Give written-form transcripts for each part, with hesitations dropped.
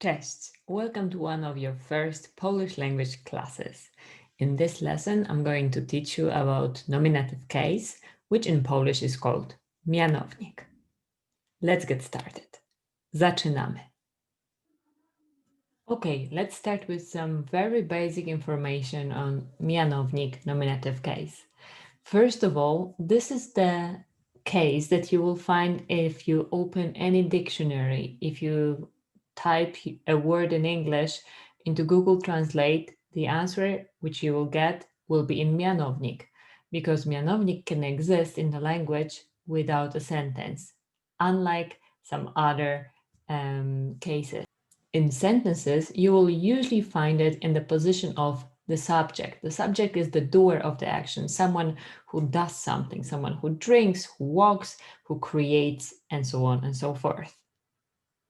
Cześć! Welcome to one of your first Polish language classes. In this lesson, I'm going to teach you about nominative case, which in Polish is called mianownik. Let's get started. Zaczynamy. Okay, let's start with some very basic information on mianownik nominative case. First of all, this is the case that you will find if you open any dictionary. If you type a word in English into Google Translate, the answer which you will get will be in mianownik, because mianownik can exist in the language without a sentence, unlike some other cases. In sentences, you will usually find it in the position of the subject. The subject is the doer of the action, someone who does something, someone who drinks, who walks, who creates, and so on and so forth.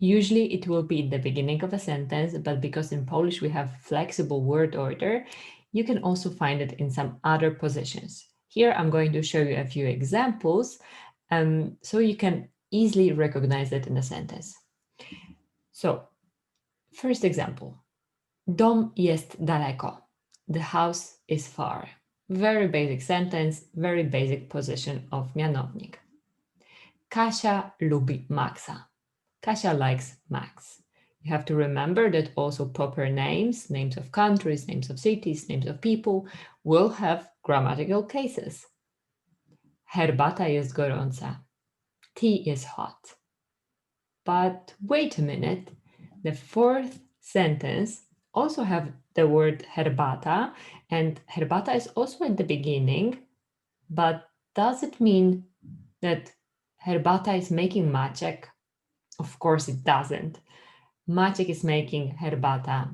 Usually it will be the beginning of a sentence, but because in Polish we have flexible word order, you can also find it in some other positions. Here I'm going to show you a few examples so you can easily recognize it in a sentence. So, first example. Dom jest daleko. The house is far. Very basic sentence, very basic position of mianownik. Kasia lubi Maxa. Kasia likes Max. You have to remember that also proper names, names of countries, names of cities, names of people will have grammatical cases. Herbata jest gorąca. Tea is hot. But wait a minute, the fourth sentence also have the word herbata, and herbata is also at the beginning, but does it mean that herbata is making Maciek? Of course it doesn't. Maciek is making herbata.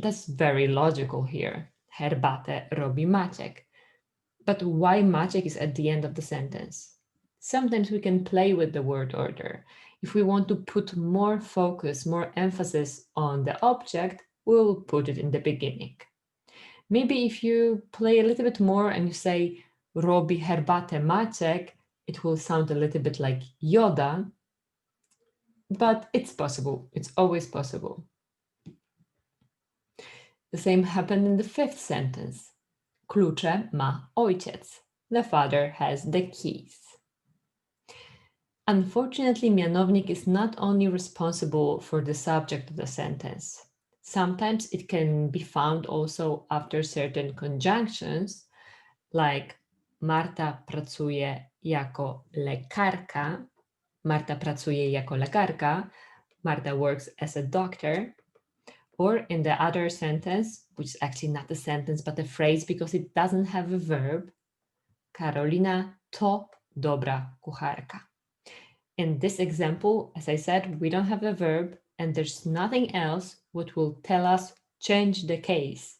That's very logical here. Herbatę robi Maciek. But why Maciek is at the end of the sentence? Sometimes we can play with the word order. If we want to put more focus, more emphasis on the object, we'll put it in the beginning. Maybe if you play a little bit more and you say robi herbatę Maciek, it will sound a little bit like Yoda, but it's possible. It's always possible. The same happened in the fifth sentence. Klucze ma ojciec. The father has the keys. Unfortunately, mianownik is not only responsible for the subject of the sentence. Sometimes it can be found also after certain conjunctions, like Marta pracuje jako lekarka. Marta pracuje jako lekarka. Marta works as a doctor. Or in the other sentence, which is actually not a sentence, but a phrase because it doesn't have a verb. Karolina to dobra kucharka. In this example, as I said, we don't have a verb and there's nothing else what will tell us change the case.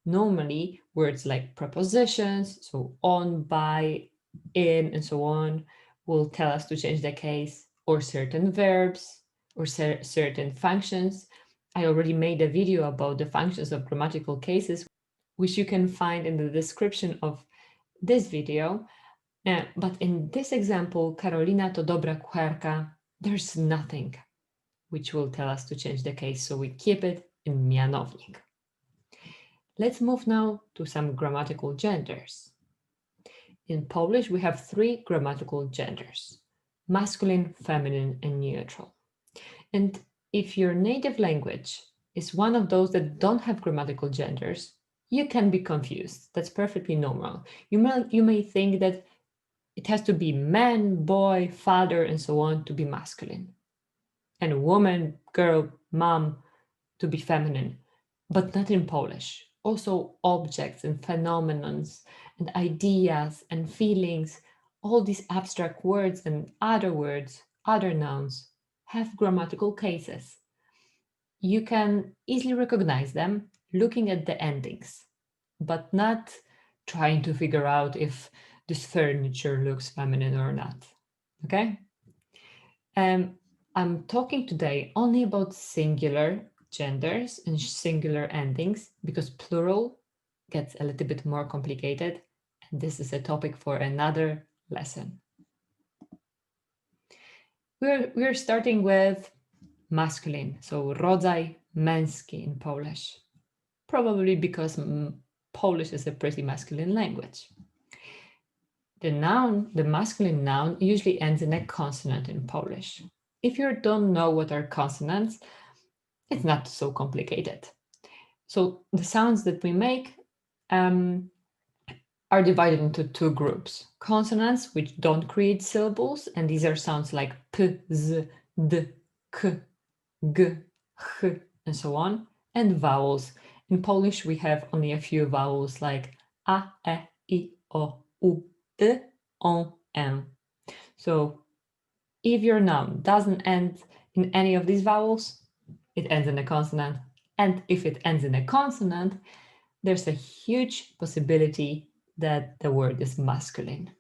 Normally, words like prepositions, so on, by, in, and so on, will tell us to change the case, or certain verbs, or certain functions. I already made a video about the functions of grammatical cases, which you can find in the description of this video. But in this example, Karolina to dobra kucharka, there's nothing which will tell us to change the case, so we keep it in mianownik. Let's move now to some grammatical genders. In Polish, we have three grammatical genders: masculine, feminine, and neutral. And if your native language is one of those that don't have grammatical genders, you can be confused. That's perfectly normal. You may think that it has to be man, boy, father, and so on to be masculine, and woman, girl, mom to be feminine, but not in Polish. Also, objects and phenomenons and ideas and feelings, all these abstract words and other words, other nouns, have grammatical cases. You can easily recognize them looking at the endings, but not trying to figure out if this furniture looks feminine or not. Okay? I'm talking today only about singular genders and singular endings because plural gets a little bit more complicated, and this is a topic for another lesson. We're starting with masculine, so rodzaj męski in Polish? Probably because Polish is a pretty masculine language. The noun, the masculine noun, usually ends in a consonant in Polish. If you don't know what are consonants, it's not so complicated. So the sounds that we make are divided into two groups. Consonants, which don't create syllables, and these are sounds like p, z, d, k, g, h, and so on, and vowels. In Polish, we have only a few vowels like a, e, I, o, u, y, o, m. So if your noun doesn't end in any of these vowels, it ends in a consonant. And if it ends in a consonant, there's a huge possibility that the word is masculine.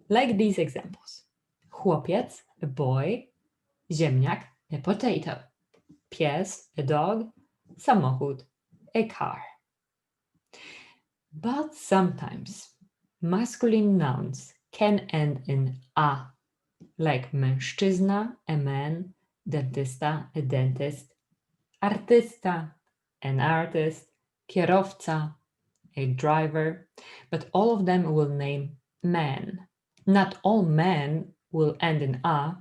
Like these examples. Chłopiec, a boy. Ziemniak, a potato. Pies, a dog. Samochód, a car. But sometimes masculine nouns can end in a, like mężczyzna, a man, dentysta, a dentist, artysta, an artist, kierowca, a driver, but all of them will name man. Not all men will end in a,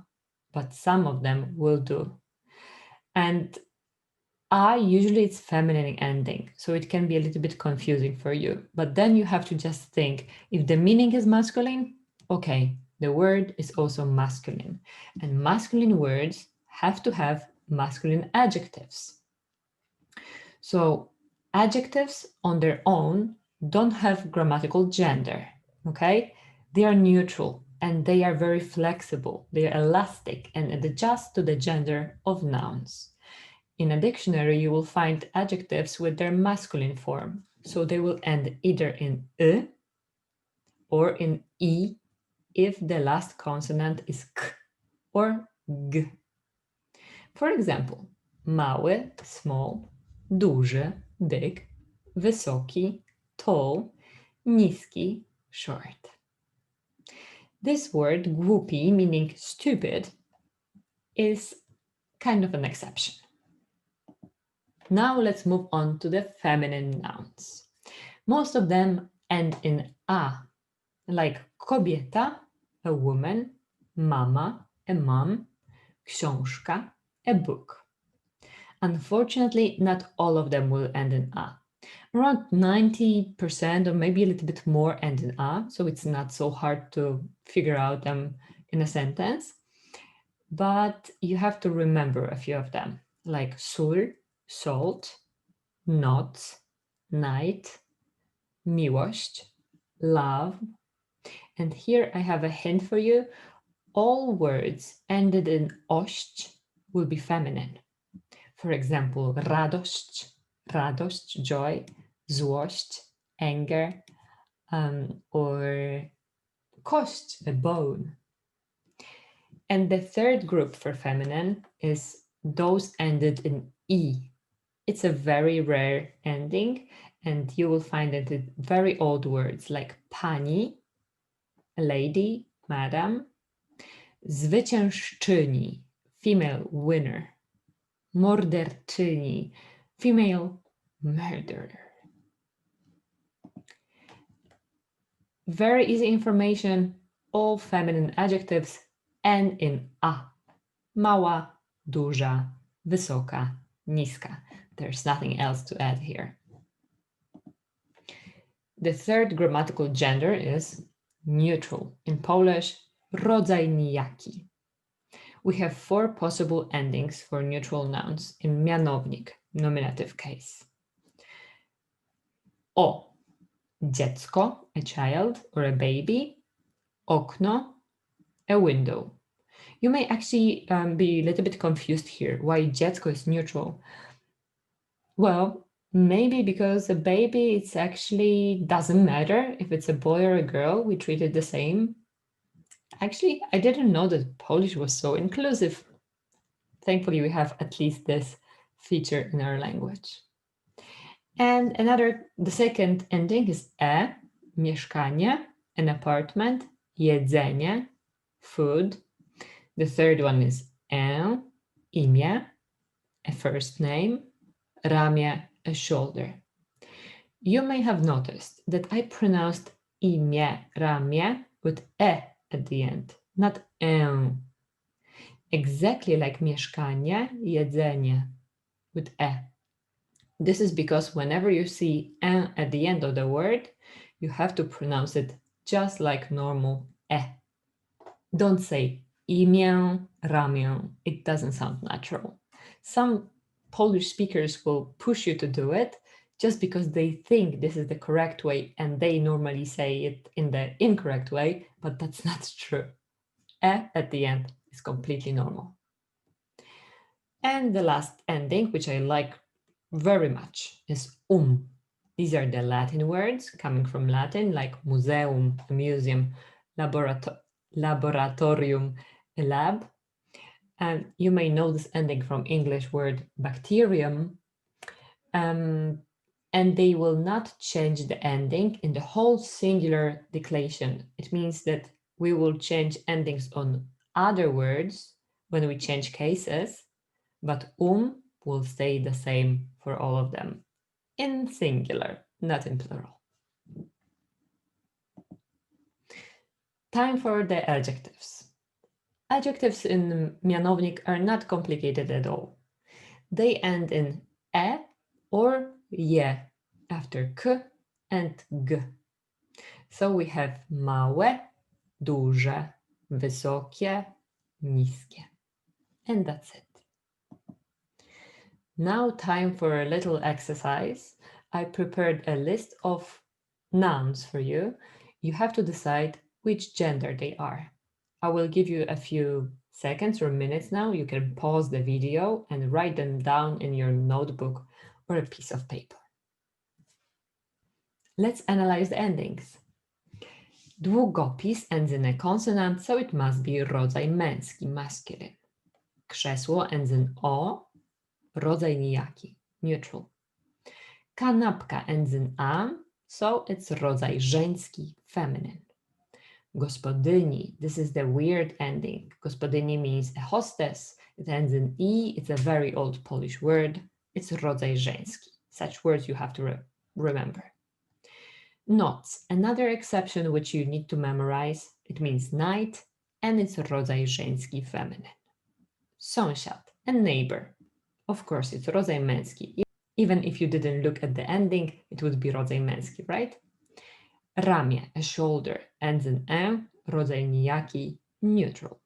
but some of them will do. And a usually it's feminine ending, so it can be a little bit confusing for you. But then you have to just think, if the meaning is masculine, okay, the word is also masculine. And masculine words have to have masculine adjectives. So adjectives on their own don't have grammatical gender, okay? They are neutral and they are very flexible. They are elastic and adjust to the gender of nouns. In a dictionary, you will find adjectives with their masculine form. So they will end either in e or in I if the last consonant is k or g. For example, mały, small, duży, big, wysoki, tall, niski, short. This word, głupi, meaning stupid, is kind of an exception. Now let's move on to the feminine nouns. Most of them end in a, like kobieta, a woman, mama, a mom, książka, a book. Unfortunately, not all of them will end in a. Around 90% or maybe a little bit more end in a, so it's not so hard to figure out them in a sentence. But you have to remember a few of them, like sól, salt, noc, night, miłość, love. And here I have a hint for you. All words ended in ość will be feminine. For example, radość, radość, joy, złość, anger, or kość, a bone. And the third group for feminine is those ended in E. It's a very rare ending, and you will find it in very old words like pani, a lady, madam, zwyciężczyni, female winner, morderczyni, female murderer. Very easy information, all feminine adjectives end in a. Mała, duża, wysoka, niska. There's nothing else to add here. The third grammatical gender is neutral. In Polish, rodzaj nijaki. We have 4 possible endings for neutral nouns in mianownik, nominative case. O, dziecko, a child or a baby. Okno, a window. You may actually be a little bit confused here. Why dziecko is neutral? Well, maybe because a baby, it's actually doesn't matter if it's a boy or a girl, we treat it the same. Actually, I didn't know that Polish was so inclusive. Thankfully, we have at least this feature in our language. And the second ending is e, mieszkanie, an apartment, jedzenie, food. The third one is imię, a first name, ramię, a shoulder. You may have noticed that I pronounced imię, ramię with e at the end, not e. Exactly like mieszkanie, jedzenie with e. This is because whenever you see e at the end of the word, you have to pronounce it just like normal e. Don't say imię, ramię. It doesn't sound natural. Some Polish speakers will push you to do it just because they think this is the correct way and they normally say it in the incorrect way, but that's not true. E at the end is completely normal. And the last ending, which I like very much, is These are the Latin words coming from Latin, like museum, a museum, laboratorium, a lab. And you may know this ending from English word bacterium. And they will not change the ending in the whole singular declension. It means that we will change endings on other words when we change cases, but will stay the same for all of them in singular, not in plural. Time for the adjectives. Adjectives in Mianownik are not complicated at all. They end in e or je after k and g. So we have małe, duże, wysokie, niskie. And that's it. Now time for a little exercise. I prepared a list of nouns for you. You have to decide which gender they are. I will give you a few seconds or minutes now. You can pause the video and write them down in your notebook or a piece of paper. Let's analyze the endings. Długopis ends in a consonant, so it must be rodzaj męski, masculine. Krzesło ends in o, rodzaj nijaki, neutral. Kanapka ends in a, so it's rodzaj żeński, feminine. Gospodyni, this is the weird ending. Gospodyni means a hostess. It ends in i, it's a very old Polish word. It's rodzaj żeński. Such words you have to remember. Noc, another exception which you need to memorize. It means night, and it's rodzaj żeński, feminine. Sąsiad, a neighbor. Of course, it's rodzaj męski. Even if you didn't look at the ending, it would be rodzaj męski, right? Ramię, a shoulder, ends in e, rodzaj nijaki, neutral.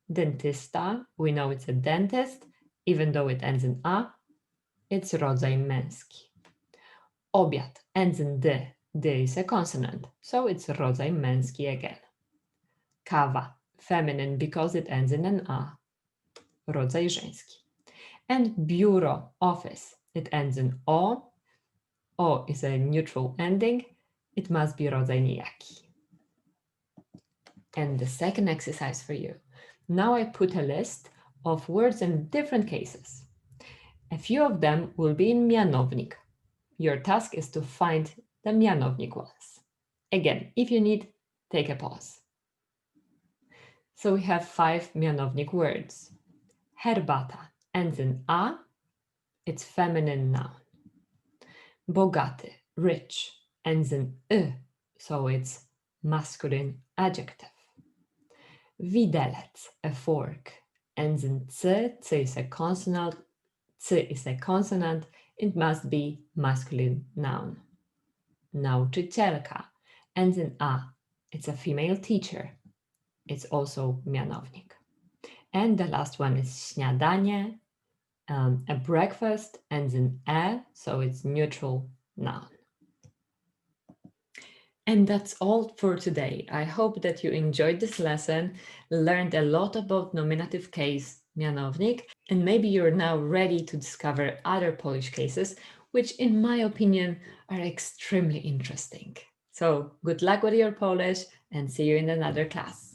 Dentysta, we know it's a dentist, even though it ends in a, it's rodzaj męski. Obiad ends in d. D is a consonant, so it's rodzaj męski again. Kawa, feminine because it ends in an a, rodzaj żeński. And biuro, office, it ends in o. O is a neutral ending. It must be rodzaj nijaki. And the second exercise for you. Now I put a list of words in different cases. A few of them will be in Mianownik. Your task is to find the Mianownik ones. Again, if you need, take a pause. So we have 5 Mianownik words. Herbata ends in a, it's feminine noun. Bogaty, rich, ends in y, so it's masculine adjective. Widelec, a fork, ends in c, c is a consonant, it must be masculine noun. Nauczycielka ends in a, it's a female teacher, it's also Mianownik. And the last one is śniadanie, a breakfast, ends in e, so it's neutral noun. And that's all for today. I hope that you enjoyed this lesson, learned a lot about nominative case, Mianownik, and maybe you're now ready to discover other Polish cases, which in my opinion are extremely interesting. So good luck with your Polish and see you in another class.